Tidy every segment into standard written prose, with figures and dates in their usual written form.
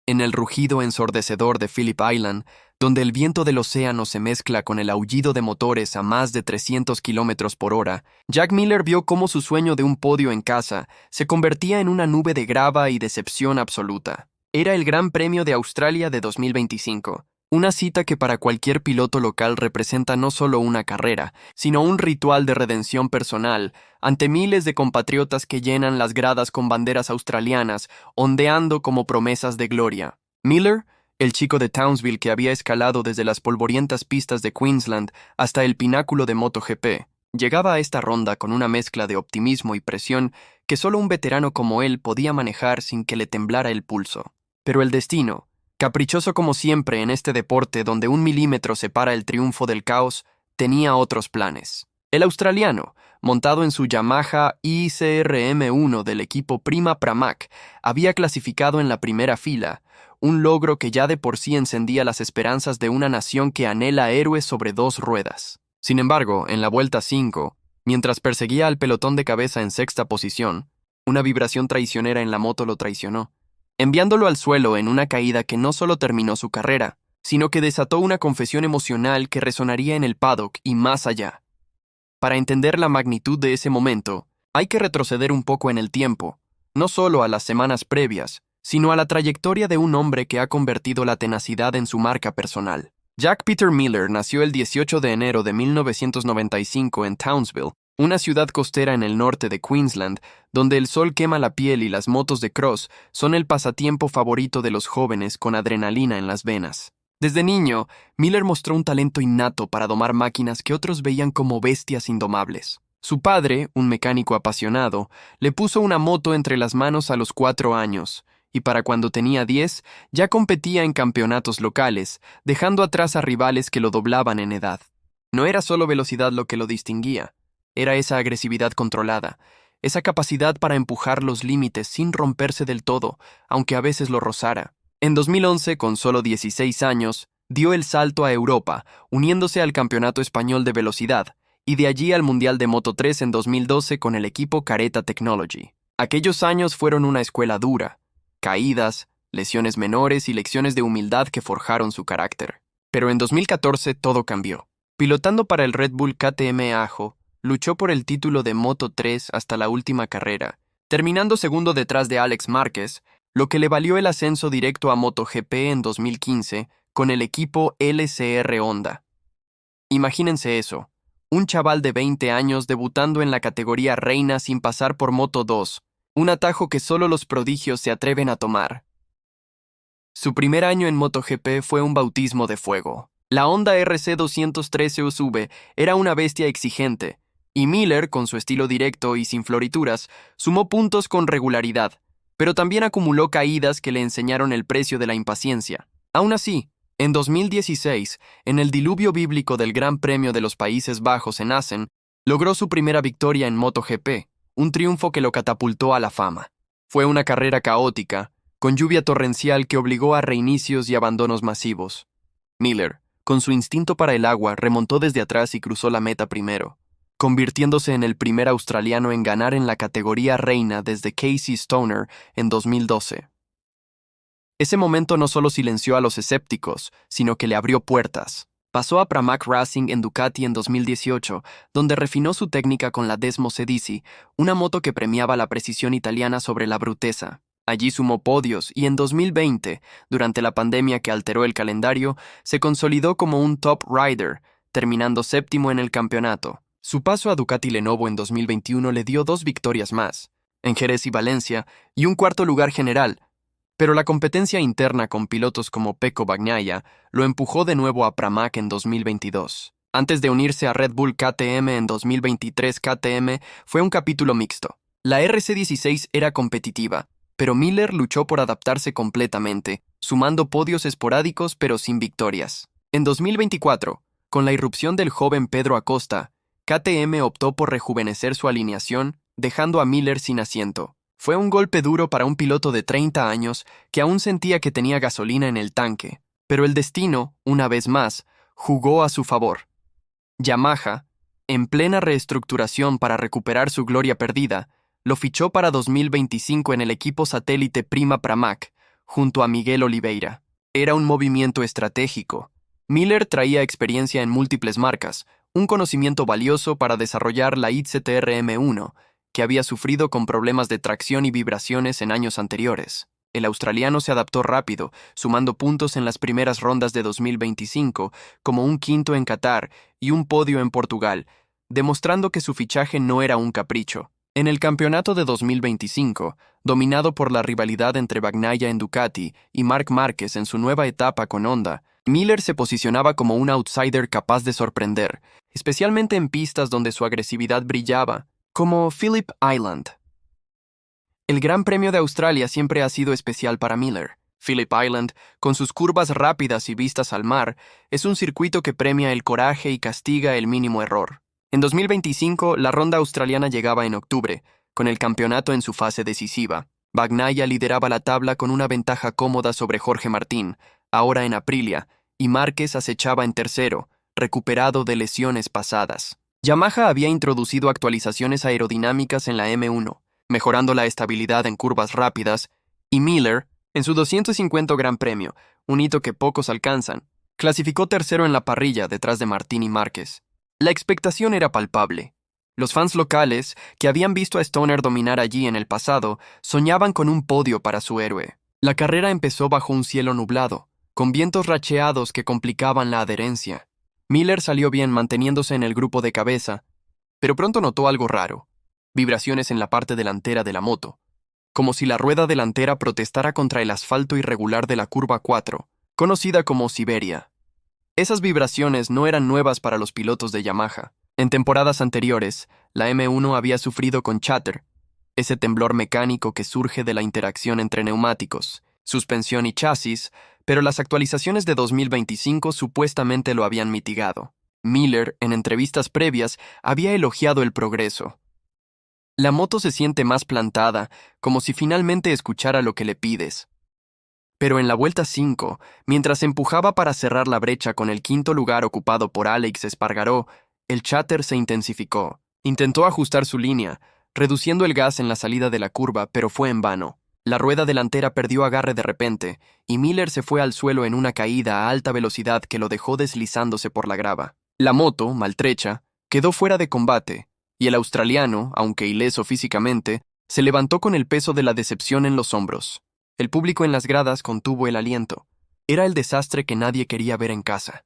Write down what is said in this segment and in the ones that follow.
En el rugido ensordecedor de Phillip Island, donde el viento del océano se mezcla con el aullido de motores a más de 300 kilómetros por hora, Jack Miller vio cómo su sueño de un podio en casa se convertía en una nube de grava y decepción absoluta. Era el Gran Premio de Australia de 2025, una cita que para cualquier piloto local representa no solo una carrera, sino un ritual de redención personal ante miles de compatriotas que llenan las gradas con banderas australianas, ondeando como promesas de gloria. Miller, el chico de Townsville que había escalado desde las polvorientas pistas de Queensland hasta el pináculo de MotoGP, llegaba a esta ronda con una mezcla de optimismo y presión que solo un veterano como él podía manejar sin que le temblara el pulso. Pero el destino, caprichoso como siempre en este deporte donde un milímetro separa el triunfo del caos, tenía otros planes. El australiano, montado en su Yamaha ICRM1 del equipo Prima Pramac, había clasificado en la primera fila, un logro que ya de por sí encendía las esperanzas de una nación que anhela héroes sobre dos ruedas. Sin embargo, en la vuelta 5, mientras perseguía al pelotón de cabeza en sexta posición, una vibración traicionera en la moto lo traicionó, enviándolo al suelo en una caída que no solo terminó su carrera, sino que desató una confesión emocional que resonaría en el paddock y más allá. Para entender la magnitud de ese momento, hay que retroceder un poco en el tiempo, no solo a las semanas previas, sino a la trayectoria de un hombre que ha convertido la tenacidad en su marca personal. Jack Peter Miller nació el 18 de enero de 1995 en Townsville, una ciudad costera en el norte de Queensland, donde el sol quema la piel y las motos de cross son el pasatiempo favorito de los jóvenes con adrenalina en las venas. Desde niño, Miller mostró un talento innato para domar máquinas que otros veían como bestias indomables. Su padre, un mecánico apasionado, le puso una moto entre las manos a los 4 años, y para cuando tenía 10, ya competía en campeonatos locales, dejando atrás a rivales que lo doblaban en edad. No era solo velocidad lo que lo distinguía. Era esa agresividad controlada, esa capacidad para empujar los límites sin romperse del todo, aunque a veces lo rozara. En 2011, con solo 16 años, dio el salto a Europa, uniéndose al Campeonato Español de Velocidad, y de allí al Mundial de Moto3 en 2012 con el equipo Caretta Technology. Aquellos años fueron una escuela dura, caídas, lesiones menores y lecciones de humildad que forjaron su carácter. Pero en 2014 todo cambió. Pilotando para el Red Bull KTM Ajo, luchó por el título de Moto3 hasta la última carrera, terminando segundo detrás de Alex Márquez, lo que le valió el ascenso directo a MotoGP en 2015 con el equipo LCR Honda. Imagínense eso, un chaval de 20 años debutando en la categoría reina sin pasar por Moto2, un atajo que solo los prodigios se atreven a tomar. Su primer año en MotoGP fue un bautismo de fuego. La Honda RC213 USV era una bestia exigente, y Miller, con su estilo directo y sin florituras, sumó puntos con regularidad, pero también acumuló caídas que le enseñaron el precio de la impaciencia. Aún así, en 2016, en el diluvio bíblico del Gran Premio de los Países Bajos en Assen, logró su primera victoria en MotoGP, un triunfo que lo catapultó a la fama. Fue una carrera caótica, con lluvia torrencial que obligó a reinicios y abandonos masivos. Miller, con su instinto para el agua, remontó desde atrás y cruzó la meta primero, convirtiéndose en el primer australiano en ganar en la categoría reina desde Casey Stoner en 2012. Ese momento no solo silenció a los escépticos, sino que le abrió puertas. Pasó a Pramac Racing en Ducati en 2018, donde refinó su técnica con la Desmo Medici, una moto que premiaba la precisión italiana sobre la bruteza. Allí sumó podios y en 2020, durante la pandemia que alteró el calendario, se consolidó como un top rider, terminando séptimo en el campeonato. Su paso a Ducati Lenovo en 2021 le dio 2 victorias más, en Jerez y Valencia, y un cuarto lugar general, pero la competencia interna con pilotos como Pecco Bagnaia lo empujó de nuevo a Pramac en 2022. Antes de unirse a Red Bull KTM en 2023, KTM fue un capítulo mixto. La RC16 era competitiva, pero Miller luchó por adaptarse completamente, sumando podios esporádicos pero sin victorias. En 2024, con la irrupción del joven Pedro Acosta, KTM optó por rejuvenecer su alineación, dejando a Miller sin asiento. Fue un golpe duro para un piloto de 30 años que aún sentía que tenía gasolina en el tanque, pero el destino, una vez más, jugó a su favor. Yamaha, en plena reestructuración para recuperar su gloria perdida, lo fichó para 2025 en el equipo satélite Prima Pramac, junto a Miguel Oliveira. Era un movimiento estratégico. Miller traía experiencia en múltiples marcas, un conocimiento valioso para desarrollar la ITZR M1, que había sufrido con problemas de tracción y vibraciones en años anteriores. El australiano se adaptó rápido, sumando puntos en las primeras rondas de 2025, como un quinto en Qatar y un podio en Portugal, demostrando que su fichaje no era un capricho. En el campeonato de 2025, dominado por la rivalidad entre Bagnaia en Ducati y Marc Márquez en su nueva etapa con Honda, Miller se posicionaba como un outsider capaz de sorprender, especialmente en pistas donde su agresividad brillaba, como Phillip Island. El Gran Premio de Australia siempre ha sido especial para Miller. Phillip Island, con sus curvas rápidas y vistas al mar, es un circuito que premia el coraje y castiga el mínimo error. En 2025, la ronda australiana llegaba en octubre, con el campeonato en su fase decisiva. Bagnaia lideraba la tabla con una ventaja cómoda sobre Jorge Martín, ahora en Aprilia, y Márquez acechaba en tercero, recuperado de lesiones pasadas. Yamaha había introducido actualizaciones aerodinámicas en la M1, mejorando la estabilidad en curvas rápidas, y Miller, en su 250 Gran Premio, un hito que pocos alcanzan, clasificó tercero en la parrilla detrás de Martín y Márquez. La expectación era palpable. Los fans locales, que habían visto a Stoner dominar allí en el pasado, soñaban con un podio para su héroe. La carrera empezó bajo un cielo nublado, con vientos racheados que complicaban la adherencia. Miller salió bien manteniéndose en el grupo de cabeza, pero pronto notó algo raro: vibraciones en la parte delantera de la moto, como si la rueda delantera protestara contra el asfalto irregular de la curva 4, conocida como Siberia. Esas vibraciones no eran nuevas para los pilotos de Yamaha. En temporadas anteriores, la M1 había sufrido con chatter, ese temblor mecánico que surge de la interacción entre neumáticos, suspensión y chasis, pero las actualizaciones de 2025 supuestamente lo habían mitigado. Miller, en entrevistas previas, había elogiado el progreso. La moto se siente más plantada, como si finalmente escuchara lo que le pides. Pero en la vuelta 5, mientras empujaba para cerrar la brecha con el quinto lugar ocupado por Alex Espargaró, el chatter se intensificó. Intentó ajustar su línea, reduciendo el gas en la salida de la curva, pero fue en vano. La rueda delantera perdió agarre de repente, y Miller se fue al suelo en una caída a alta velocidad que lo dejó deslizándose por la grava. La moto, maltrecha, quedó fuera de combate, y el australiano, aunque ileso físicamente, se levantó con el peso de la decepción en los hombros. El público en las gradas contuvo el aliento. Era el desastre que nadie quería ver en casa.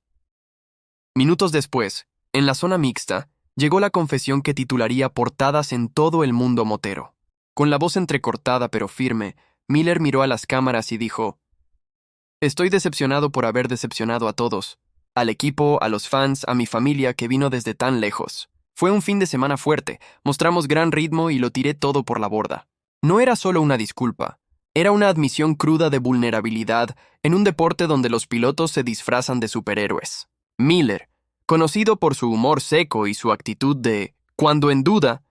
Minutos después, en la zona mixta, llegó la confesión que titularía portadas en todo el mundo motero. Con la voz entrecortada pero firme, Miller miró a las cámaras y dijo: «Estoy decepcionado por haber decepcionado a todos, al equipo, a los fans, a mi familia que vino desde tan lejos. Fue un fin de semana fuerte, mostramos gran ritmo y lo tiré todo por la borda». No era solo una disculpa. Era una admisión cruda de vulnerabilidad en un deporte donde los pilotos se disfrazan de superhéroes. Miller, conocido por su humor seco y su actitud de «cuando en duda,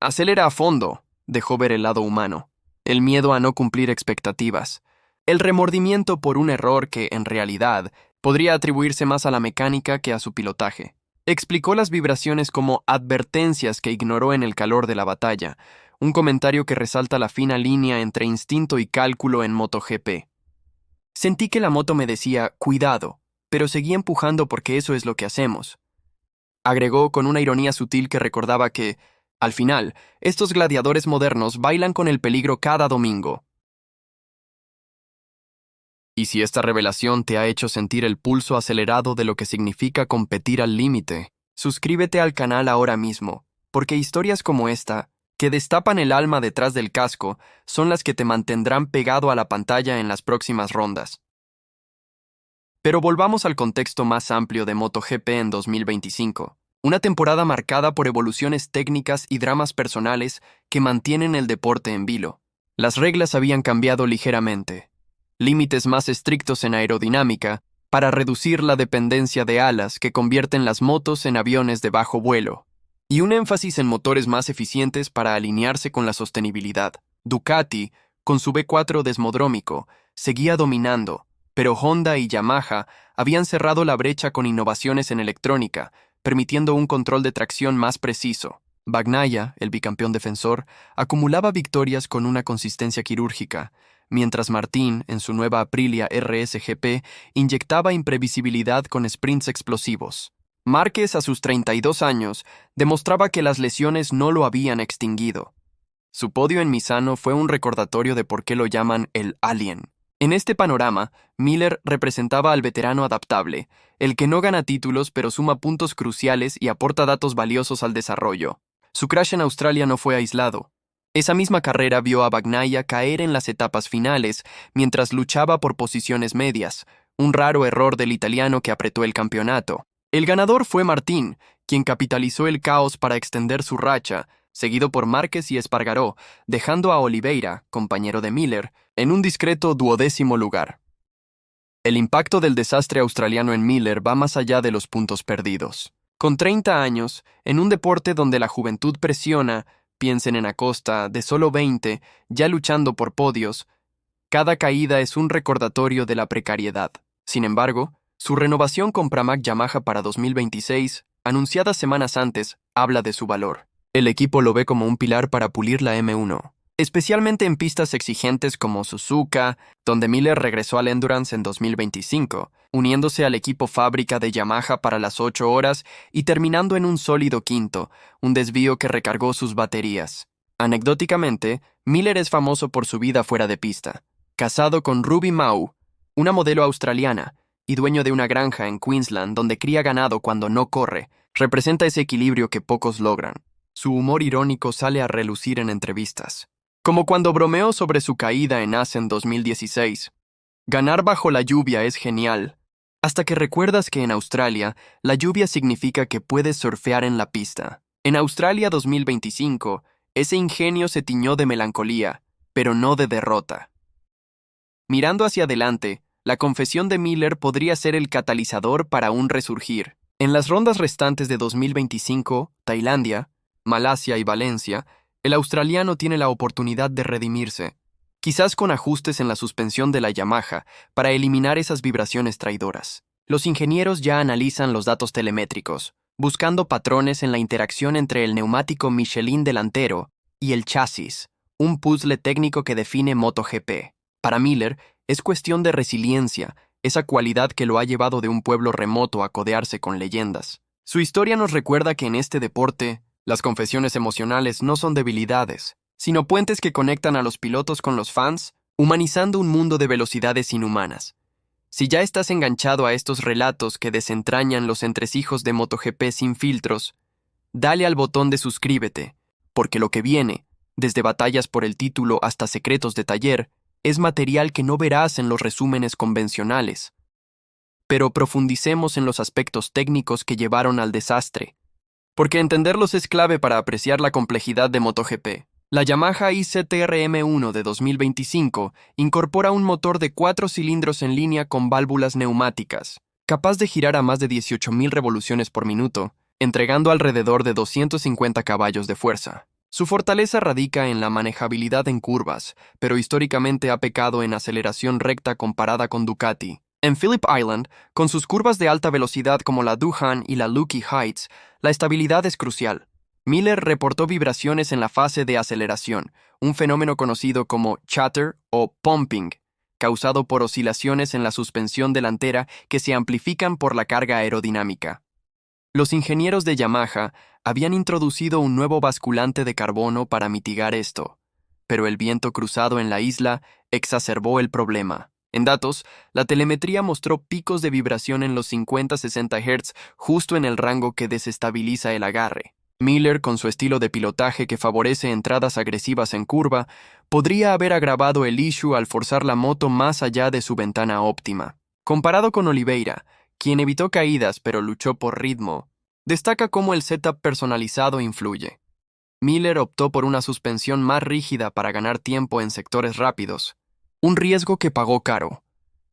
acelera a fondo», dejó ver el lado humano, el miedo a no cumplir expectativas, el remordimiento por un error que, en realidad, podría atribuirse más a la mecánica que a su pilotaje. Explicó las vibraciones como advertencias que ignoró en el calor de la batalla, un comentario que resalta la fina línea entre instinto y cálculo en MotoGP. «Sentí que la moto me decía, cuidado, pero seguí empujando porque eso es lo que hacemos», agregó con una ironía sutil que recordaba que, al final, estos gladiadores modernos bailan con el peligro cada domingo. Y si esta revelación te ha hecho sentir el pulso acelerado de lo que significa competir al límite, suscríbete al canal ahora mismo, porque historias como esta, que destapan el alma detrás del casco, son las que te mantendrán pegado a la pantalla en las próximas rondas. Pero volvamos al contexto más amplio de MotoGP en 2025, una temporada marcada por evoluciones técnicas y dramas personales que mantienen el deporte en vilo. Las reglas habían cambiado ligeramente. Límites más estrictos en aerodinámica para reducir la dependencia de alas que convierten las motos en aviones de bajo vuelo, y un énfasis en motores más eficientes para alinearse con la sostenibilidad. Ducati, con su V4 desmodrómico, seguía dominando, pero Honda y Yamaha habían cerrado la brecha con innovaciones en electrónica, permitiendo un control de tracción más preciso. Bagnaia, el bicampeón defensor, acumulaba victorias con una consistencia quirúrgica, mientras Martín, en su nueva Aprilia RSGP, inyectaba imprevisibilidad con sprints explosivos. Márquez, a sus 32 años, demostraba que las lesiones no lo habían extinguido. Su podio en Misano fue un recordatorio de por qué lo llaman el Alien. En este panorama, Miller representaba al veterano adaptable, el que no gana títulos pero suma puntos cruciales y aporta datos valiosos al desarrollo. Su crash en Australia no fue aislado. Esa misma carrera vio a Bagnaia caer en las etapas finales mientras luchaba por posiciones medias, un raro error del italiano que apretó el campeonato. El ganador fue Martín, quien capitalizó el caos para extender su racha, seguido por Márquez y Espargaró, dejando a Oliveira, compañero de Miller, en un discreto 12º lugar. El impacto del desastre australiano en Miller va más allá de los puntos perdidos. Con 30 años, en un deporte donde la juventud presiona, piensen en Acosta, de solo 20, ya luchando por podios, cada caída es un recordatorio de la precariedad. Sin embargo, su renovación con Pramac Yamaha para 2026, anunciada semanas antes, habla de su valor. El equipo lo ve como un pilar para pulir la M1, especialmente en pistas exigentes como Suzuka, donde Miller regresó al Endurance en 2025, uniéndose al equipo fábrica de Yamaha para las 8 horas y terminando en un sólido quinto, un desvío que recargó sus baterías. Anecdóticamente, Miller es famoso por su vida fuera de pista. Casado con Ruby Mau, una modelo australiana, y dueño de una granja en Queensland donde cría ganado cuando no corre, representa ese equilibrio que pocos logran. Su humor irónico sale a relucir en entrevistas, como cuando bromeó sobre su caída en Assen 2016. Ganar bajo la lluvia es genial, hasta que recuerdas que en Australia la lluvia significa que puedes surfear en la pista. En Australia 2025, ese ingenio se tiñó de melancolía, pero no de derrota. Mirando hacia adelante, la confesión de Miller podría ser el catalizador para un resurgir. En las rondas restantes de 2025, Tailandia, Malasia y Valencia, el australiano tiene la oportunidad de redimirse, quizás con ajustes en la suspensión de la Yamaha para eliminar esas vibraciones traidoras. Los ingenieros ya analizan los datos telemétricos, buscando patrones en la interacción entre el neumático Michelin delantero y el chasis, un puzzle técnico que define MotoGP. Para Miller, es cuestión de resiliencia, esa cualidad que lo ha llevado de un pueblo remoto a codearse con leyendas. Su historia nos recuerda que en este deporte, las confesiones emocionales no son debilidades, sino puentes que conectan a los pilotos con los fans, humanizando un mundo de velocidades inhumanas. Si ya estás enganchado a estos relatos que desentrañan los entresijos de MotoGP sin filtros, dale al botón de suscríbete, porque lo que viene, desde batallas por el título hasta secretos de taller, es material que no verás en los resúmenes convencionales. Pero profundicemos en los aspectos técnicos que llevaron al desastre, porque entenderlos es clave para apreciar la complejidad de MotoGP. La Yamaha ICTR-M1 de 2025 incorpora un motor de 4 cilindros en línea con válvulas neumáticas, capaz de girar a más de 18.000 revoluciones por minuto, entregando alrededor de 250 caballos de fuerza. Su fortaleza radica en la manejabilidad en curvas, pero históricamente ha pecado en aceleración recta comparada con Ducati. En Phillip Island, con sus curvas de alta velocidad como la Doohan y la Lukey Heights, la estabilidad es crucial. Miller reportó vibraciones en la fase de aceleración, un fenómeno conocido como chatter o pumping, causado por oscilaciones en la suspensión delantera que se amplifican por la carga aerodinámica. Los ingenieros de Yamaha habían introducido un nuevo basculante de carbono para mitigar esto, pero el viento cruzado en la isla exacerbó el problema. En datos, la telemetría mostró picos de vibración en los 50-60 Hz justo en el rango que desestabiliza el agarre. Miller, con su estilo de pilotaje que favorece entradas agresivas en curva, podría haber agravado el issue al forzar la moto más allá de su ventana óptima. Comparado con Oliveira, quien evitó caídas pero luchó por ritmo, destaca cómo el setup personalizado influye. Miller optó por una suspensión más rígida para ganar tiempo en sectores rápidos, un riesgo que pagó caro.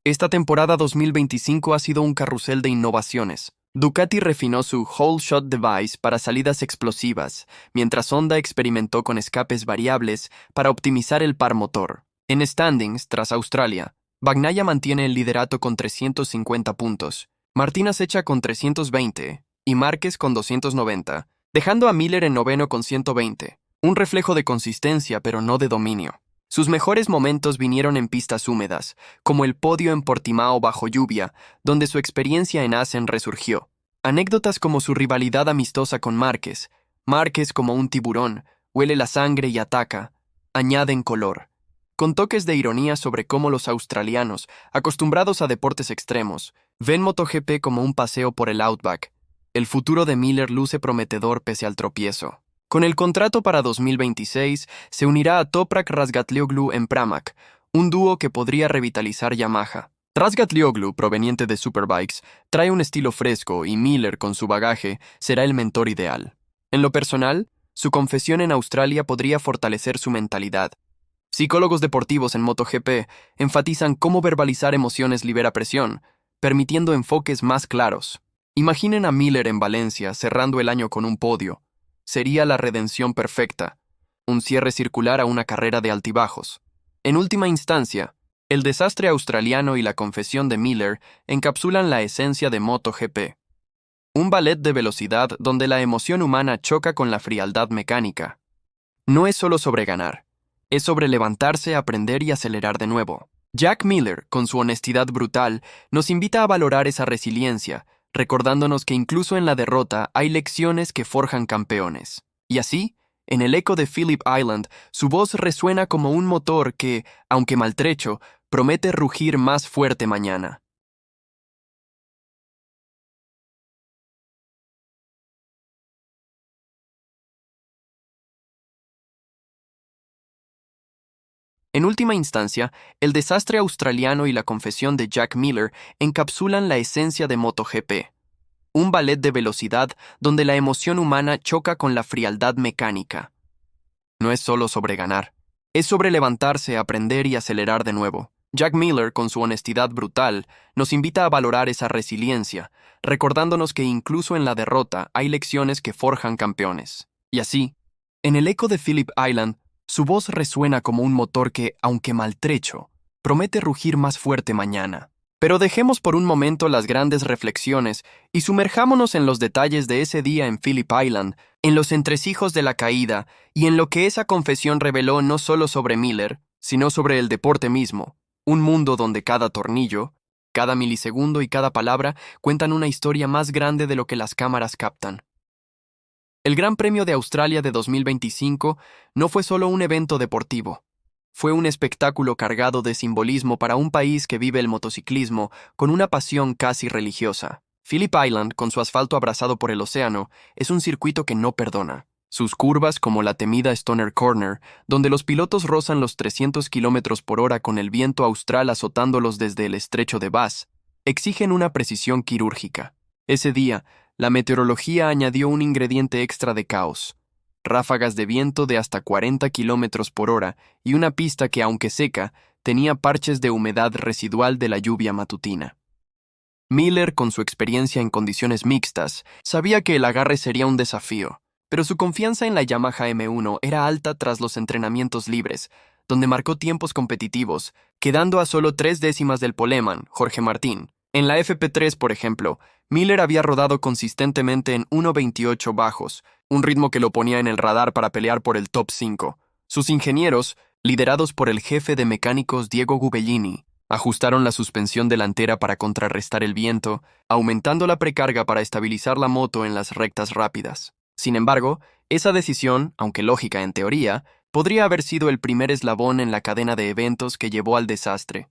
Esta temporada 2025 ha sido un carrusel de innovaciones. Ducati refinó su Whole Shot Device para salidas explosivas, mientras Honda experimentó con escapes variables para optimizar el par motor. En standings, tras Australia, Bagnaia mantiene el liderato con 350 puntos, Martín acecha con 320 y Márquez con 290, dejando a Miller en noveno con 120, un reflejo de consistencia pero no de dominio. Sus mejores momentos vinieron en pistas húmedas, como el podio en Portimao bajo lluvia, donde su experiencia en Assen resurgió. Anécdotas como su rivalidad amistosa con Márquez, Márquez como un tiburón, huele la sangre y ataca, añaden color, con toques de ironía sobre cómo los australianos, acostumbrados a deportes extremos, ven MotoGP como un paseo por el Outback. El futuro de Miller luce prometedor pese al tropiezo. Con el contrato para 2026, se unirá a Toprak Razgatlioglu en Pramac, un dúo que podría revitalizar Yamaha. Razgatlioglu, proveniente de Superbikes, trae un estilo fresco y Miller, con su bagaje, será el mentor ideal. En lo personal, su confesión en Australia podría fortalecer su mentalidad. Psicólogos deportivos en MotoGP enfatizan cómo verbalizar emociones libera presión, permitiendo enfoques más claros. Imaginen a Miller en Valencia cerrando el año con un podio. Sería la redención perfecta, un cierre circular a una carrera de altibajos. En última instancia, el desastre australiano y la confesión de Miller encapsulan la esencia de MotoGP. Un ballet de velocidad donde la emoción humana choca con la frialdad mecánica. No es solo sobre ganar, es sobre levantarse, aprender y acelerar de nuevo. Jack Miller, con su honestidad brutal, nos invita a valorar esa resiliencia, recordándonos que incluso en la derrota hay lecciones que forjan campeones. Y así, en el eco de Phillip Island, su voz resuena como un motor que, aunque maltrecho, promete rugir más fuerte mañana. En última instancia, el desastre australiano y la confesión de Jack Miller encapsulan la esencia de MotoGP. Un ballet de velocidad donde la emoción humana choca con la frialdad mecánica. No es solo sobre ganar, es sobre levantarse, aprender y acelerar de nuevo. Jack Miller, con su honestidad brutal, nos invita a valorar esa resiliencia, recordándonos que incluso en la derrota hay lecciones que forjan campeones. Y así, en el eco de Phillip Island, su voz resuena como un motor que, aunque maltrecho, promete rugir más fuerte mañana. Pero dejemos por un momento las grandes reflexiones y sumerjámonos en los detalles de ese día en Phillip Island, en los entresijos de la caída y en lo que esa confesión reveló no solo sobre Miller, sino sobre el deporte mismo, un mundo donde cada tornillo, cada milisegundo y cada palabra cuentan una historia más grande de lo que las cámaras captan. El Gran Premio de Australia de 2025 no fue solo un evento deportivo. Fue un espectáculo cargado de simbolismo para un país que vive el motociclismo con una pasión casi religiosa. Phillip Island, con su asfalto abrazado por el océano, es un circuito que no perdona. Sus curvas, como la temida Stoner Corner, donde los pilotos rozan los 300 km por hora con el viento austral azotándolos desde el estrecho de Bass, exigen una precisión quirúrgica. Ese día, la meteorología añadió un ingrediente extra de caos. Ráfagas de viento de hasta 40 km por hora y una pista que, aunque seca, tenía parches de humedad residual de la lluvia matutina. Miller, con su experiencia en condiciones mixtas, sabía que el agarre sería un desafío, pero su confianza en la Yamaha M1 era alta tras los entrenamientos libres, donde marcó tiempos competitivos, quedando a solo 3 décimas del poleman, Jorge Martín. En la FP3, por ejemplo, Miller había rodado consistentemente en 1.28 bajos, un ritmo que lo ponía en el radar para pelear por el top 5. Sus ingenieros, liderados por el jefe de mecánicos Diego Gubellini, ajustaron la suspensión delantera para contrarrestar el viento, aumentando la precarga para estabilizar la moto en las rectas rápidas. Sin embargo, esa decisión, aunque lógica en teoría, podría haber sido el primer eslabón en la cadena de eventos que llevó al desastre.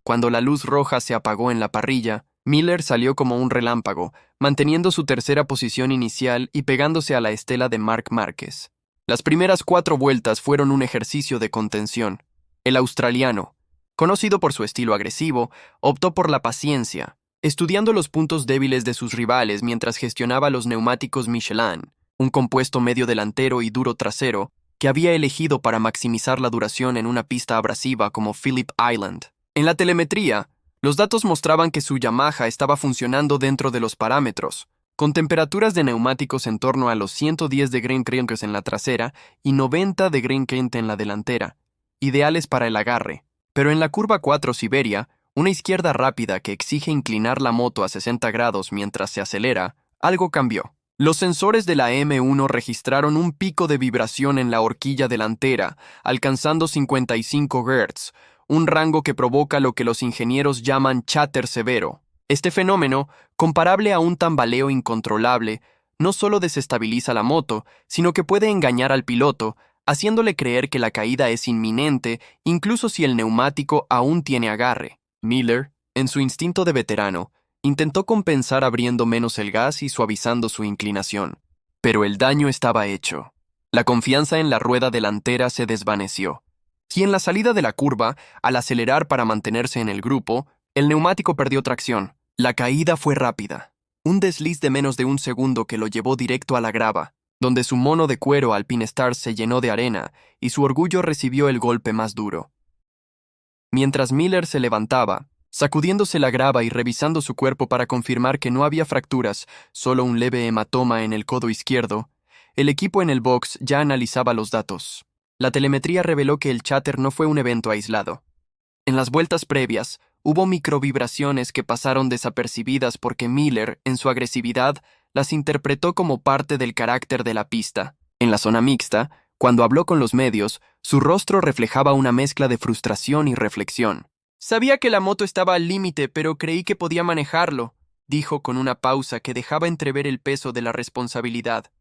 Cuando la luz roja se apagó en la parrilla, Miller salió como un relámpago, manteniendo su tercera posición inicial y pegándose a la estela de Marc Márquez. Las primeras 4 vueltas fueron un ejercicio de contención. El australiano, conocido por su estilo agresivo, optó por la paciencia, estudiando los puntos débiles de sus rivales mientras gestionaba los neumáticos Michelin, un compuesto medio delantero y duro trasero que había elegido para maximizar la duración en una pista abrasiva como Phillip Island. En la telemetría, los datos mostraban que su Yamaha estaba funcionando dentro de los parámetros, con temperaturas de neumáticos en torno a los 110 de Green Crenkes en la trasera y 90 de Green Kent en la delantera, ideales para el agarre. Pero en la curva 4 Siberia, una izquierda rápida que exige inclinar la moto a 60 grados mientras se acelera, algo cambió. Los sensores de la M1 registraron un pico de vibración en la horquilla delantera, alcanzando 55 Hz, un rango que provoca lo que los ingenieros llaman chatter severo. Este fenómeno, comparable a un tambaleo incontrolable, no solo desestabiliza la moto, sino que puede engañar al piloto, haciéndole creer que la caída es inminente, incluso si el neumático aún tiene agarre. Miller, en su instinto de veterano, intentó compensar abriendo menos el gas y suavizando su inclinación. Pero el daño estaba hecho. La confianza en la rueda delantera se desvaneció. Y en la salida de la curva, al acelerar para mantenerse en el grupo, el neumático perdió tracción. La caída fue rápida. Un desliz de menos de un segundo que lo llevó directo a la grava, donde su mono de cuero Alpine Stars se llenó de arena y su orgullo recibió el golpe más duro. Mientras Miller se levantaba, sacudiéndose la grava y revisando su cuerpo para confirmar que no había fracturas, solo un leve hematoma en el codo izquierdo, el equipo en el box ya analizaba los datos. La telemetría reveló que el chatter no fue un evento aislado. En las vueltas previas, hubo microvibraciones que pasaron desapercibidas porque Miller, en su agresividad, las interpretó como parte del carácter de la pista. En la zona mixta, cuando habló con los medios, su rostro reflejaba una mezcla de frustración y reflexión. Sabía que la moto estaba al límite, pero creí que podía manejarlo, dijo con una pausa que dejaba entrever el peso de la responsabilidad.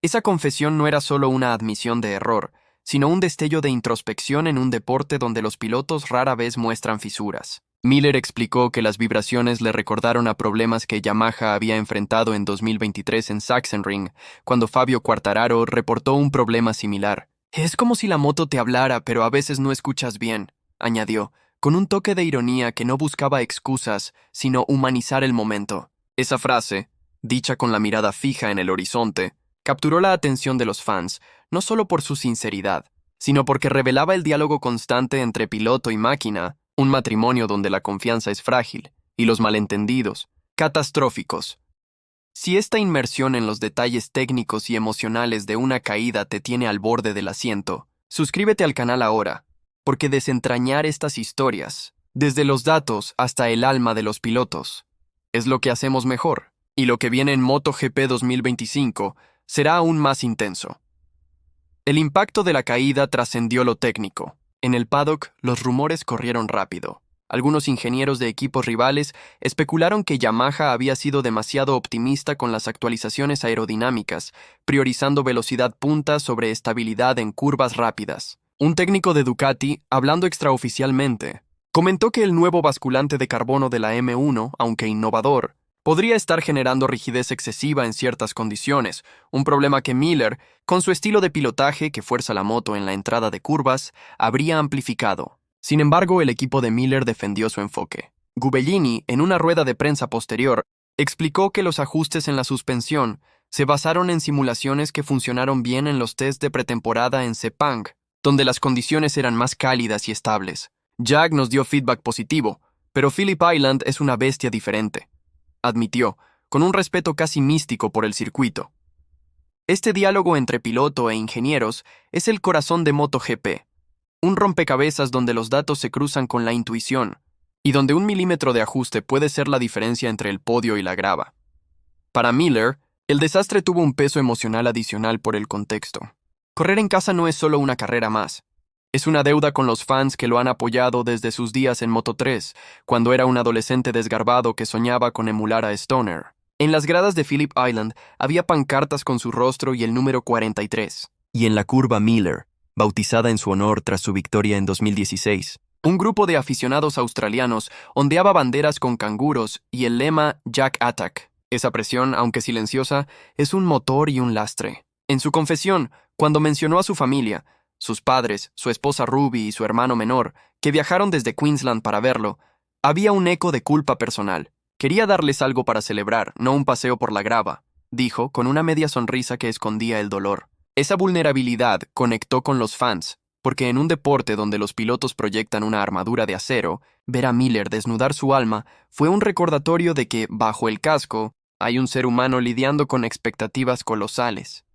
Esa confesión no era solo una admisión de error, sino un destello de introspección en un deporte donde los pilotos rara vez muestran fisuras. Miller explicó que las vibraciones le recordaron a problemas que Yamaha había enfrentado en 2023 en Sachsenring, cuando Fabio Quartararo reportó un problema similar. «Es como si la moto te hablara, pero a veces no escuchas bien», añadió, con un toque de ironía que no buscaba excusas, sino humanizar el momento. Esa frase, dicha con la mirada fija en el horizonte, capturó la atención de los fans, no solo por su sinceridad, sino porque revelaba el diálogo constante entre piloto y máquina, un matrimonio donde la confianza es frágil, y los malentendidos, catastróficos. Si esta inmersión en los detalles técnicos y emocionales de una caída te tiene al borde del asiento, suscríbete al canal ahora, porque desentrañar estas historias, desde los datos hasta el alma de los pilotos, es lo que hacemos mejor, y lo que viene en MotoGP 2025 será aún más intenso. El impacto de la caída trascendió lo técnico. En el paddock, los rumores corrieron rápido. Algunos ingenieros de equipos rivales especularon que Yamaha había sido demasiado optimista con las actualizaciones aerodinámicas, priorizando velocidad punta sobre estabilidad en curvas rápidas. Un técnico de Ducati, hablando extraoficialmente, comentó que el nuevo basculante de carbono de la M1, aunque innovador, podría estar generando rigidez excesiva en ciertas condiciones, un problema que Miller, con su estilo de pilotaje que fuerza la moto en la entrada de curvas, habría amplificado. Sin embargo, el equipo de Miller defendió su enfoque. Gubellini, en una rueda de prensa posterior, explicó que los ajustes en la suspensión se basaron en simulaciones que funcionaron bien en los test de pretemporada en Sepang, donde las condiciones eran más cálidas y estables. Jag nos dio feedback positivo, pero Phillip Island es una bestia diferente, admitió, con un respeto casi místico por el circuito. Este diálogo entre piloto e ingenieros es el corazón de MotoGP, un rompecabezas donde los datos se cruzan con la intuición, y donde un milímetro de ajuste puede ser la diferencia entre el podio y la grava. Para Miller, el desastre tuvo un peso emocional adicional por el contexto. Correr en casa no es solo una carrera más. Es una deuda con los fans que lo han apoyado desde sus días en Moto3, cuando era un adolescente desgarbado que soñaba con emular a Stoner. En las gradas de Phillip Island había pancartas con su rostro y el número 43. Y en la curva Miller, bautizada en su honor tras su victoria en 2016, un grupo de aficionados australianos ondeaba banderas con canguros y el lema Jack Attack. Esa presión, aunque silenciosa, es un motor y un lastre. En su confesión, cuando mencionó a su familia, sus padres, su esposa Ruby y su hermano menor, que viajaron desde Queensland para verlo, había un eco de culpa personal. Quería darles algo para celebrar, no un paseo por la grava, dijo con una media sonrisa que escondía el dolor. Esa vulnerabilidad conectó con los fans, porque en un deporte donde los pilotos proyectan una armadura de acero, ver a Miller desnudar su alma fue un recordatorio de que, bajo el casco, hay un ser humano lidiando con expectativas colosales.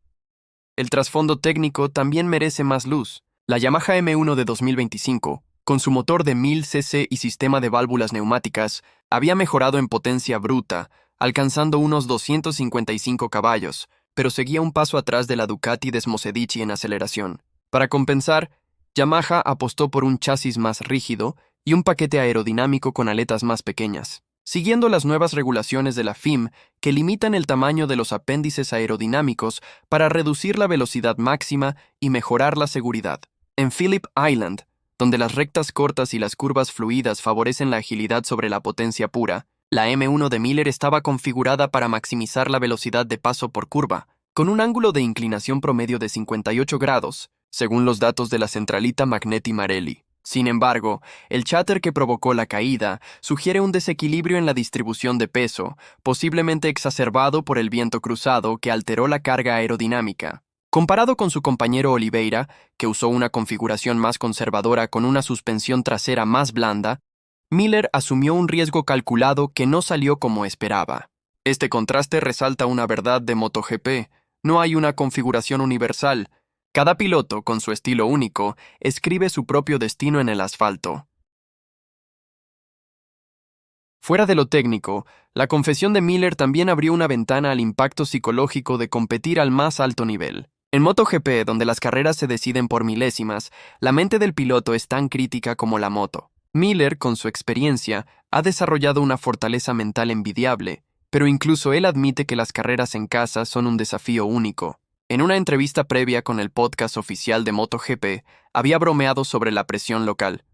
El trasfondo técnico también merece más luz. La Yamaha M1 de 2025, con su motor de 1000 cc y sistema de válvulas neumáticas, había mejorado en potencia bruta, alcanzando unos 255 caballos, pero seguía un paso atrás de la Ducati Desmosedici en aceleración. Para compensar, Yamaha apostó por un chasis más rígido y un paquete aerodinámico con aletas más pequeñas, siguiendo las nuevas regulaciones de la FIM que limitan el tamaño de los apéndices aerodinámicos para reducir la velocidad máxima y mejorar la seguridad. En Phillip Island, donde las rectas cortas y las curvas fluidas favorecen la agilidad sobre la potencia pura, la M1 de Miller estaba configurada para maximizar la velocidad de paso por curva, con un ángulo de inclinación promedio de 58 grados, según los datos de la centralita Magneti Marelli. Sin embargo, el chatter que provocó la caída sugiere un desequilibrio en la distribución de peso, posiblemente exacerbado por el viento cruzado que alteró la carga aerodinámica. Comparado con su compañero Oliveira, que usó una configuración más conservadora con una suspensión trasera más blanda, Miller asumió un riesgo calculado que no salió como esperaba. Este contraste resalta una verdad de MotoGP: no hay una configuración universal. Cada piloto, con su estilo único, escribe su propio destino en el asfalto. Fuera de lo técnico, la confesión de Miller también abrió una ventana al impacto psicológico de competir al más alto nivel. En MotoGP, donde las carreras se deciden por milésimas, la mente del piloto es tan crítica como la moto. Miller, con su experiencia, ha desarrollado una fortaleza mental envidiable, pero incluso él admite que las carreras en casa son un desafío único. En una entrevista previa con el podcast oficial de MotoGP, había bromeado sobre la presión local.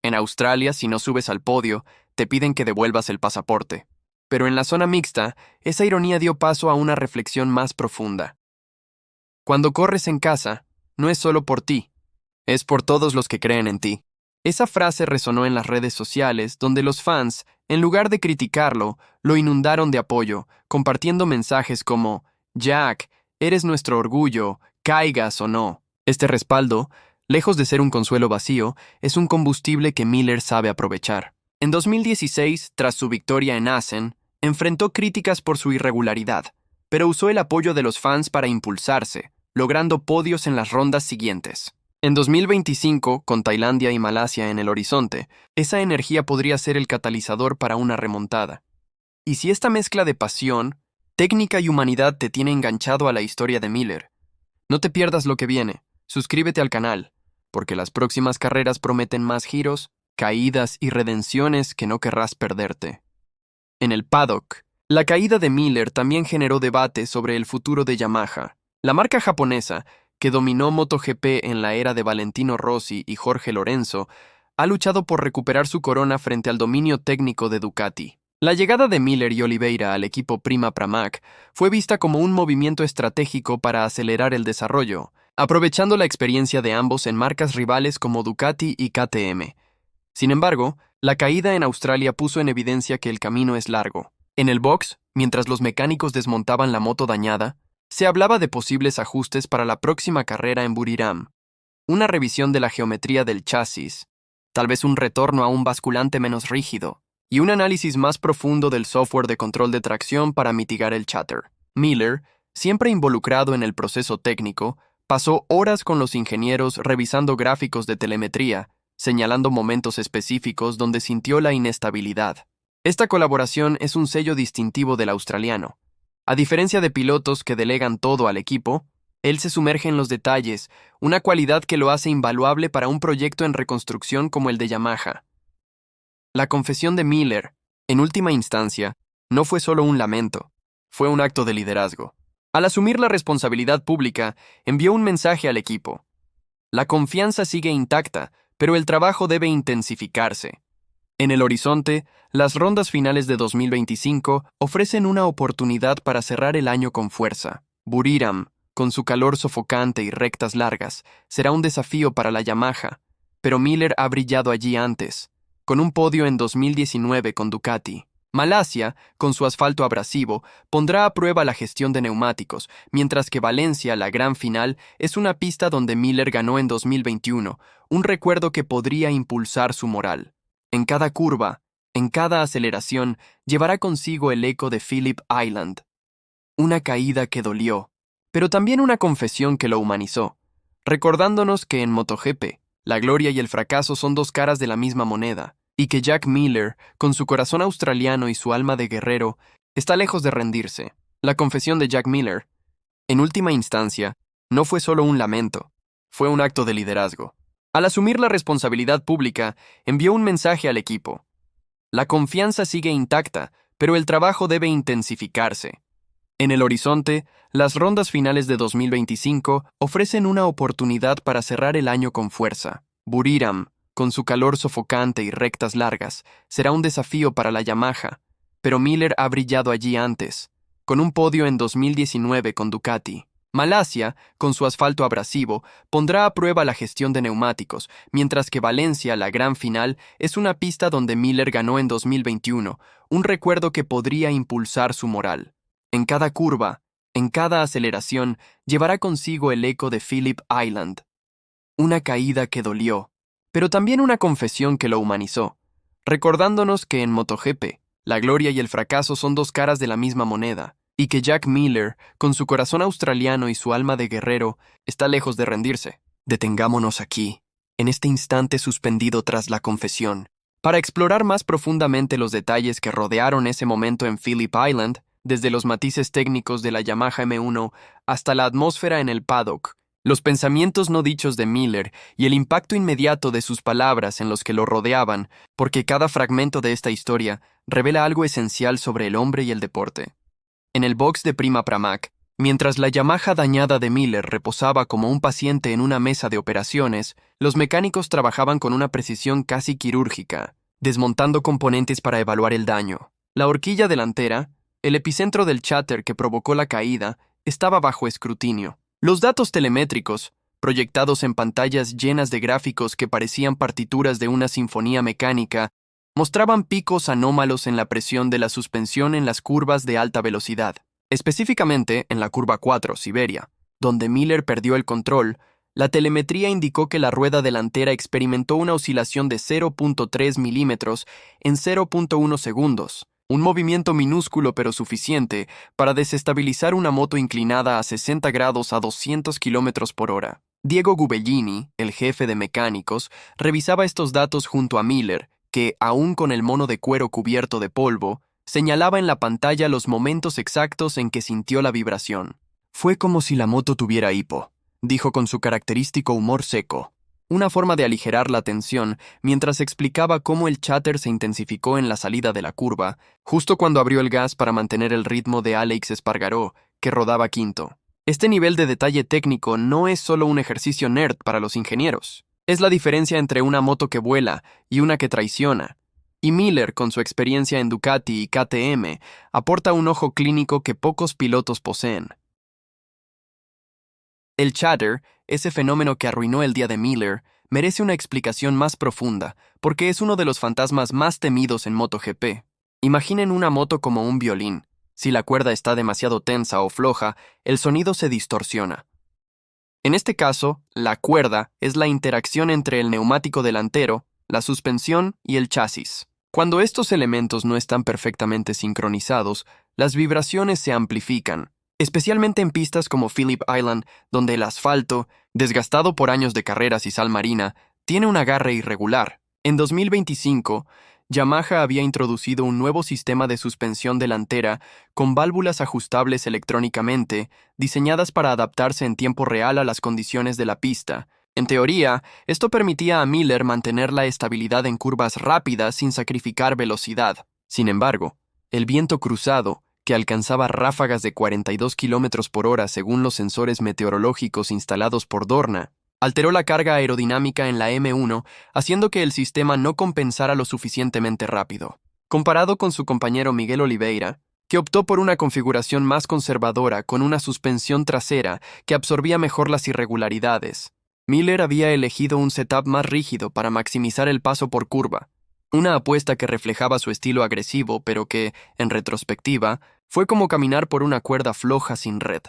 En Australia, si no subes al podio, te piden que devuelvas el pasaporte. Pero en la zona mixta, esa ironía dio paso a una reflexión más profunda. Cuando corres en casa, no es solo por ti, es por todos los que creen en ti. Esa frase resonó en las redes sociales, donde los fans, en lugar de criticarlo, lo inundaron de apoyo, compartiendo mensajes como: Jack, eres nuestro orgullo, caigas o no. Este respaldo, lejos de ser un consuelo vacío, es un combustible que Miller sabe aprovechar. En 2016, tras su victoria en Assen, enfrentó críticas por su irregularidad, pero usó el apoyo de los fans para impulsarse, logrando podios en las rondas siguientes. En 2025, con Tailandia y Malasia en el horizonte, esa energía podría ser el catalizador para una remontada. Y si esta mezcla de pasión, técnica y humanidad te tiene enganchado a la historia de Miller, no te pierdas lo que viene. Suscríbete al canal, porque las próximas carreras prometen más giros, caídas y redenciones que no querrás perderte. En el paddock, la caída de Miller también generó debate sobre el futuro de Yamaha. La marca japonesa, que dominó MotoGP en la era de Valentino Rossi y Jorge Lorenzo, ha luchado por recuperar su corona frente al dominio técnico de Ducati. La llegada de Miller y Oliveira al equipo Prima Pramac fue vista como un movimiento estratégico para acelerar el desarrollo, aprovechando la experiencia de ambos en marcas rivales como Ducati y KTM. Sin embargo, la caída en Australia puso en evidencia que el camino es largo. En el box, mientras los mecánicos desmontaban la moto dañada, se hablaba de posibles ajustes para la próxima carrera en Buriram, una revisión de la geometría del chasis, tal vez un retorno a un basculante menos rígido, y un análisis más profundo del software de control de tracción para mitigar el chatter. Miller, siempre involucrado en el proceso técnico, pasó horas con los ingenieros revisando gráficos de telemetría, señalando momentos específicos donde sintió la inestabilidad. Esta colaboración es un sello distintivo del australiano. A diferencia de pilotos que delegan todo al equipo, él se sumerge en los detalles, una cualidad que lo hace invaluable para un proyecto en reconstrucción como el de Yamaha. La confesión de Miller, en última instancia, no fue solo un lamento, fue un acto de liderazgo. Al asumir la responsabilidad pública, envió un mensaje al equipo. La confianza sigue intacta, pero el trabajo debe intensificarse. En el horizonte, las rondas finales de 2025 ofrecen una oportunidad para cerrar el año con fuerza. Buriram, con su calor sofocante y rectas largas, será un desafío para la Yamaha, pero Miller ha brillado allí antes, con un podio en 2019 con Ducati. Malasia, con su asfalto abrasivo, pondrá a prueba la gestión de neumáticos, mientras que Valencia, la gran final, es una pista donde Miller ganó en 2021, un recuerdo que podría impulsar su moral. En cada curva, en cada aceleración, llevará consigo el eco de Phillip Island. Una caída que dolió, pero también una confesión que lo humanizó, recordándonos que en MotoGP, la gloria y el fracaso son dos caras de la misma moneda, y que Jack Miller, con su corazón australiano y su alma de guerrero, está lejos de rendirse. La confesión de Jack Miller, en última instancia, no fue solo un lamento, fue un acto de liderazgo. Al asumir la responsabilidad pública, envió un mensaje al equipo. La confianza sigue intacta, pero el trabajo debe intensificarse. En el horizonte, las rondas finales de 2025 ofrecen una oportunidad para cerrar el año con fuerza. Buriram, con su calor sofocante y rectas largas, será un desafío para la Yamaha, pero Miller ha brillado allí antes, con un podio en 2019 con Ducati. Malasia, con su asfalto abrasivo, pondrá a prueba la gestión de neumáticos, mientras que Valencia, la gran final, es una pista donde Miller ganó en 2021, un recuerdo que podría impulsar su moral. En cada curva, en cada aceleración, llevará consigo el eco de Phillip Island. Una caída que dolió, pero también una confesión que lo humanizó, recordándonos que en MotoGP, la gloria y el fracaso son dos caras de la misma moneda, y que Jack Miller, con su corazón australiano y su alma de guerrero, está lejos de rendirse. Detengámonos aquí, en este instante suspendido tras la confesión, para explorar más profundamente los detalles que rodearon ese momento en Phillip Island, desde los matices técnicos de la Yamaha M1 hasta la atmósfera en el paddock, los pensamientos no dichos de Miller y el impacto inmediato de sus palabras en los que lo rodeaban, porque cada fragmento de esta historia revela algo esencial sobre el hombre y el deporte. En el box de Prima Pramac, mientras la Yamaha dañada de Miller reposaba como un paciente en una mesa de operaciones, los mecánicos trabajaban con una precisión casi quirúrgica, desmontando componentes para evaluar el daño. La horquilla delantera, el epicentro del cháter que provocó la caída, estaba bajo escrutinio. Los datos telemétricos, proyectados en pantallas llenas de gráficos que parecían partituras de una sinfonía mecánica, mostraban picos anómalos en la presión de la suspensión en las curvas de alta velocidad, específicamente en la curva 4, Siberia, donde Miller perdió el control. La telemetría indicó que la rueda delantera experimentó una oscilación de 0.3 milímetros en 0.1 segundos, un movimiento minúsculo pero suficiente para desestabilizar una moto inclinada a 60 grados a 200 kilómetros por hora. Diego Gubellini, el jefe de mecánicos, revisaba estos datos junto a Miller, que, aún con el mono de cuero cubierto de polvo, señalaba en la pantalla los momentos exactos en que sintió la vibración. Fue como si la moto tuviera hipo, dijo con su característico humor seco, una forma de aligerar la tensión mientras explicaba cómo el cháter se intensificó en la salida de la curva, justo cuando abrió el gas para mantener el ritmo de Alex Espargaró, que rodaba quinto. Este nivel de detalle técnico no es solo un ejercicio nerd para los ingenieros. Es la diferencia entre una moto que vuela y una que traiciona. Y Miller, con su experiencia en Ducati y KTM, aporta un ojo clínico que pocos pilotos poseen. El cháter, ese fenómeno que arruinó el día de Miller, merece una explicación más profunda, porque es uno de los fantasmas más temidos en MotoGP. Imaginen una moto como un violín. Si la cuerda está demasiado tensa o floja, el sonido se distorsiona. En este caso, la cuerda es la interacción entre el neumático delantero, la suspensión y el chasis. Cuando estos elementos no están perfectamente sincronizados, las vibraciones se amplifican, especialmente en pistas como Phillip Island, donde el asfalto, desgastado por años de carreras y sal marina, tiene un agarre irregular. En 2025, Yamaha había introducido un nuevo sistema de suspensión delantera con válvulas ajustables electrónicamente, diseñadas para adaptarse en tiempo real a las condiciones de la pista. En teoría, esto permitía a Miller mantener la estabilidad en curvas rápidas sin sacrificar velocidad. Sin embargo, el viento cruzado, que alcanzaba ráfagas de 42 km por hora según los sensores meteorológicos instalados por Dorna, alteró la carga aerodinámica en la M1, haciendo que el sistema no compensara lo suficientemente rápido. Comparado con su compañero Miguel Oliveira, que optó por una configuración más conservadora con una suspensión trasera que absorbía mejor las irregularidades, Miller había elegido un setup más rígido para maximizar el paso por curva, una apuesta que reflejaba su estilo agresivo, pero que, en retrospectiva, fue como caminar por una cuerda floja sin red.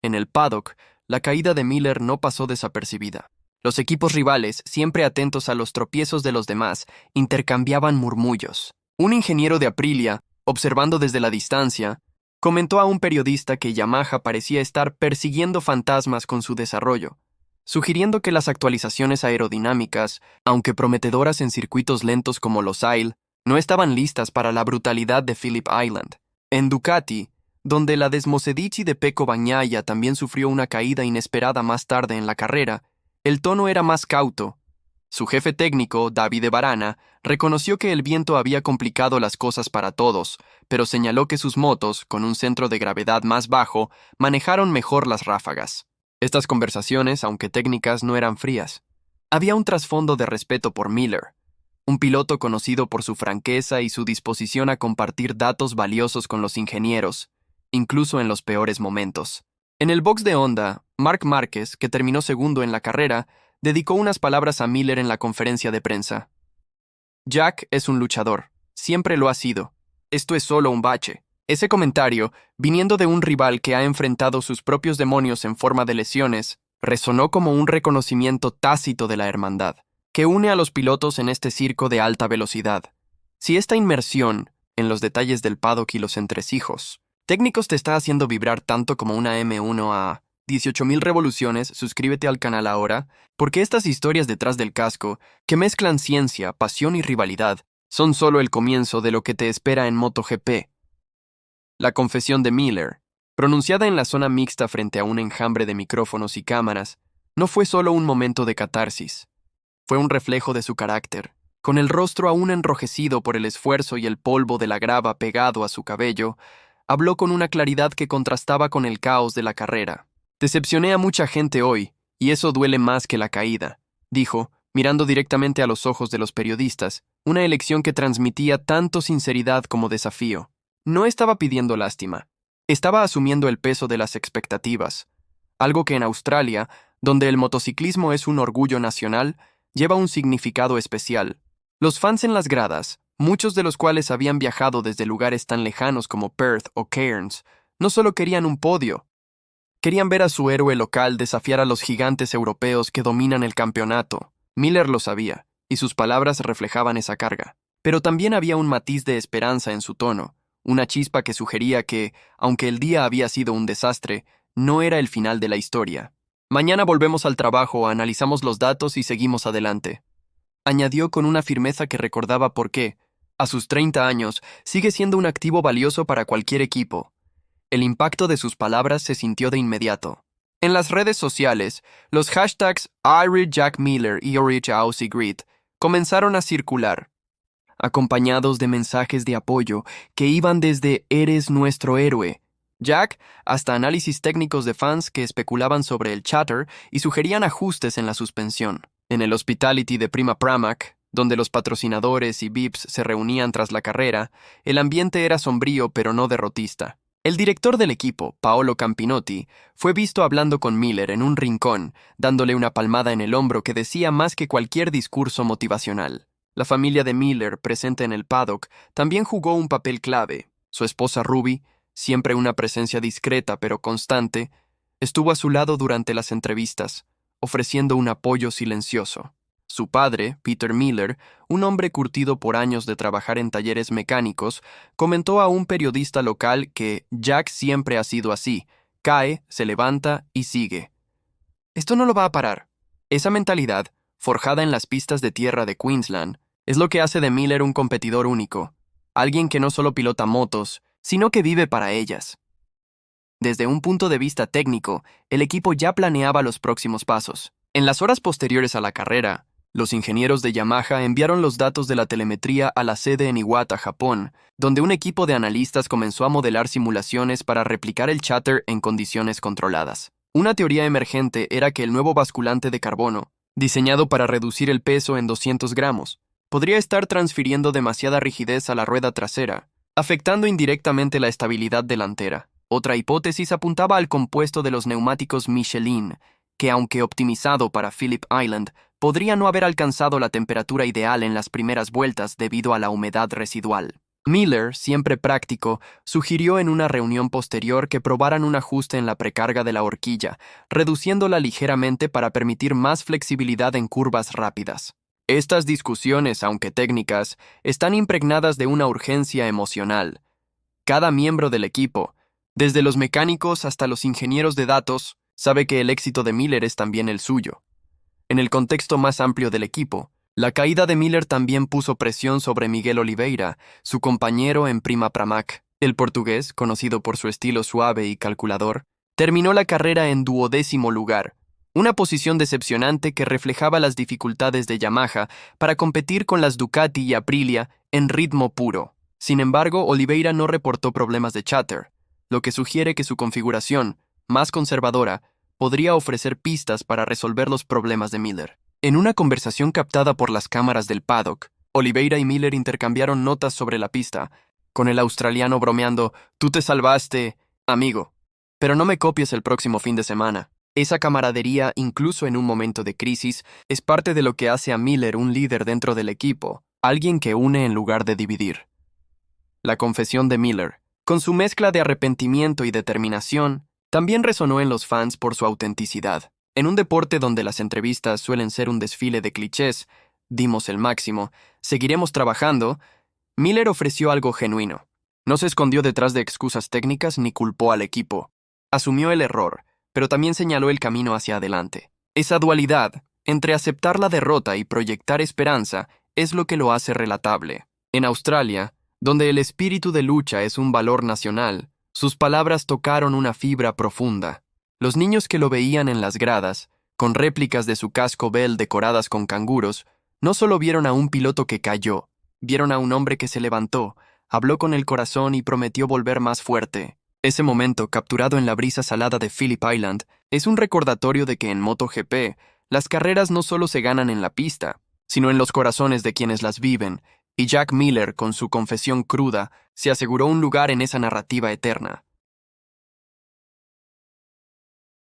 En el paddock, la caída de Miller no pasó desapercibida. Los equipos rivales, siempre atentos a los tropiezos de los demás, intercambiaban murmullos. Un ingeniero de Aprilia, observando desde la distancia, comentó a un periodista que Yamaha parecía estar persiguiendo fantasmas con su desarrollo, sugiriendo que las actualizaciones aerodinámicas, aunque prometedoras en circuitos lentos como Losail, no estaban listas para la brutalidad de Phillip Island. En Ducati, donde la Desmosedici de Pecco Bagnaia también sufrió una caída inesperada más tarde en la carrera, el tono era más cauto. Su jefe técnico, Davide Varana, reconoció que el viento había complicado las cosas para todos, pero señaló que sus motos, con un centro de gravedad más bajo, manejaron mejor las ráfagas. Estas conversaciones, aunque técnicas, no eran frías. Había un trasfondo de respeto por Miller, un piloto conocido por su franqueza y su disposición a compartir datos valiosos con los ingenieros, incluso en los peores momentos. En el box de Honda, Marc Márquez, que terminó segundo en la carrera, dedicó unas palabras a Miller en la conferencia de prensa. Jack es un luchador, siempre lo ha sido. Esto es solo un bache. Ese comentario, viniendo de un rival que ha enfrentado sus propios demonios en forma de lesiones, resonó como un reconocimiento tácito de la hermandad, que une a los pilotos en este circo de alta velocidad. Si esta inmersión en los detalles del paddock y los entresijos técnicos te está haciendo vibrar tanto como una M1 a 18.000 revoluciones, suscríbete al canal ahora, porque estas historias detrás del casco, que mezclan ciencia, pasión y rivalidad, son solo el comienzo de lo que te espera en MotoGP. La confesión de Miller, pronunciada en la zona mixta frente a un enjambre de micrófonos y cámaras, no fue solo un momento de catarsis. Fue un reflejo de su carácter. Con el rostro aún enrojecido por el esfuerzo y el polvo de la grava pegado a su cabello, habló con una claridad que contrastaba con el caos de la carrera. Decepcioné a mucha gente hoy, y eso duele más que la caída, dijo, mirando directamente a los ojos de los periodistas, una elección que transmitía tanto sinceridad como desafío. No estaba pidiendo lástima, estaba asumiendo el peso de las expectativas, algo que en Australia, donde el motociclismo es un orgullo nacional, lleva un significado especial. Los fans en las gradas, muchos de los cuales habían viajado desde lugares tan lejanos como Perth o Cairns, no solo querían un podio, querían ver a su héroe local desafiar a los gigantes europeos que dominan el campeonato. Miller lo sabía, y sus palabras reflejaban esa carga. Pero también había un matiz de esperanza en su tono, una chispa que sugería que, aunque el día había sido un desastre, no era el final de la historia. Mañana volvemos al trabajo, analizamos los datos y seguimos adelante. Añadió con una firmeza que recordaba por qué, a sus 30 años, sigue siendo un activo valioso para cualquier equipo. El impacto de sus palabras se sintió de inmediato. En las redes sociales, los hashtags #IRidJackMiller y #OrichAussieGrid comenzaron a circular, acompañados de mensajes de apoyo que iban desde «Eres nuestro héroe» Jack hasta análisis técnicos de fans que especulaban sobre el chatter y sugerían ajustes en la suspensión. En el Hospitality de Prima Pramac, donde los patrocinadores y VIPs se reunían tras la carrera, el ambiente era sombrío pero no derrotista. El director del equipo, Paolo Campinotti, fue visto hablando con Miller en un rincón, dándole una palmada en el hombro que decía más que cualquier discurso motivacional. La familia de Miller, presente en el paddock, también jugó un papel clave. Su esposa Ruby, siempre una presencia discreta pero constante, estuvo a su lado durante las entrevistas, ofreciendo un apoyo silencioso. Su padre, Peter Miller, un hombre curtido por años de trabajar en talleres mecánicos, comentó a un periodista local que Jack siempre ha sido así, cae, se levanta y sigue. Esto no lo va a parar. Esa mentalidad, forjada en las pistas de tierra de Queensland, es lo que hace de Miller un competidor único, alguien que no solo pilota motos, sino que vive para ellas. Desde un punto de vista técnico, el equipo ya planeaba los próximos pasos. En las horas posteriores a la carrera, los ingenieros de Yamaha enviaron los datos de la telemetría a la sede en Iwata, Japón, donde un equipo de analistas comenzó a modelar simulaciones para replicar el chatter en condiciones controladas. Una teoría emergente era que el nuevo basculante de carbono, diseñado para reducir el peso en 200 gramos, podría estar transfiriendo demasiada rigidez a la rueda trasera, afectando indirectamente la estabilidad delantera. Otra hipótesis apuntaba al compuesto de los neumáticos Michelin, que aunque optimizado para Phillip Island, podría no haber alcanzado la temperatura ideal en las primeras vueltas debido a la humedad residual. Miller, siempre práctico, sugirió en una reunión posterior que probaran un ajuste en la precarga de la horquilla, reduciéndola ligeramente para permitir más flexibilidad en curvas rápidas. Estas discusiones, aunque técnicas, están impregnadas de una urgencia emocional. Cada miembro del equipo, desde los mecánicos hasta los ingenieros de datos, sabe que el éxito de Miller es también el suyo. En el contexto más amplio del equipo, la caída de Miller también puso presión sobre Miguel Oliveira, su compañero en Prima Pramac. El portugués, conocido por su estilo suave y calculador, terminó la carrera en 12º lugar, una posición decepcionante que reflejaba las dificultades de Yamaha para competir con las Ducati y Aprilia en ritmo puro. Sin embargo, Oliveira no reportó problemas de chatter, lo que sugiere que su configuración, más conservadora, podría ofrecer pistas para resolver los problemas de Miller. En una conversación captada por las cámaras del paddock, Oliveira y Miller intercambiaron notas sobre la pista, con el australiano bromeando: «Tú te salvaste, amigo, pero no me copies el próximo fin de semana». Esa camaradería, incluso en un momento de crisis, es parte de lo que hace a Miller un líder dentro del equipo, alguien que une en lugar de dividir. La confesión de Miller, con su mezcla de arrepentimiento y determinación, también resonó en los fans por su autenticidad. En un deporte donde las entrevistas suelen ser un desfile de clichés: «dimos el máximo, seguiremos trabajando», Miller ofreció algo genuino. No se escondió detrás de excusas técnicas ni culpó al equipo. Asumió el error, pero también señaló el camino hacia adelante. Esa dualidad, entre aceptar la derrota y proyectar esperanza, es lo que lo hace relatable. En Australia, donde el espíritu de lucha es un valor nacional, sus palabras tocaron una fibra profunda. Los niños que lo veían en las gradas, con réplicas de su casco Bell decoradas con canguros, no solo vieron a un piloto que cayó, vieron a un hombre que se levantó, habló con el corazón y prometió volver más fuerte. Ese momento, capturado en la brisa salada de Phillip Island, es un recordatorio de que en MotoGP, las carreras no solo se ganan en la pista, sino en los corazones de quienes las viven, y Jack Miller, con su confesión cruda, se aseguró un lugar en esa narrativa eterna.